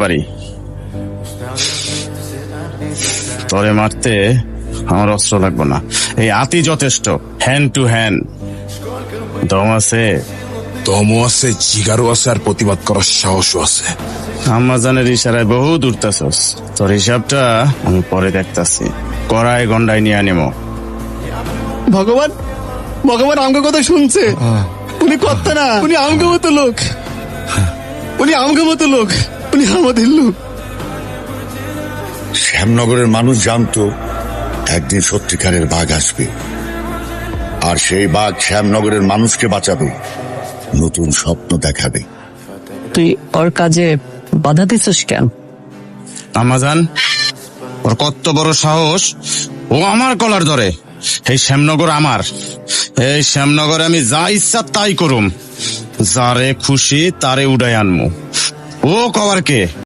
পারি। তোরে মারতে আমার অস্ত্র লাগবে না, এই আতি যথেষ্ট। হ্যান্ড টু হ্যান্ড দম আছে, দমও আছে, জিগারও আছে, আর প্রতিবাদ করার সাহসও আছে। আম্মাজানের ইশারায় বহু দূরতাছস। তোর হিসাবটা আমি পরে দেখতাছি, কড়াই গন্ডায় নিয়ে আনিমো। ভগবান, ভগবান আমগো কথা শুনছে। উনি কর্তা না, উনি আমগো মতো লোক, উনি আমগো মতো লোক, উনি আমাদের লোক। শ্যামনগরের মানুষ জানতো একদিন সত্যিকারের বাঘ আসবে, আর সেই বাঘ শ্যামনগরের মানুষকে বাঁচাবে, নতুন স্বপ্ন দেখাবে। তুই ওর কাজে বাধা দিছিস কেন? আম্মাজান, ওর কত বড় সাহস, ও আমার কলার ধরে। এই শ্যামনগর আমার, এই শ্যামনগরে আমি যা ইচ্ছা তাই করুম, যারে খুশি তারে উড়াই আনমু। ও কবার কে?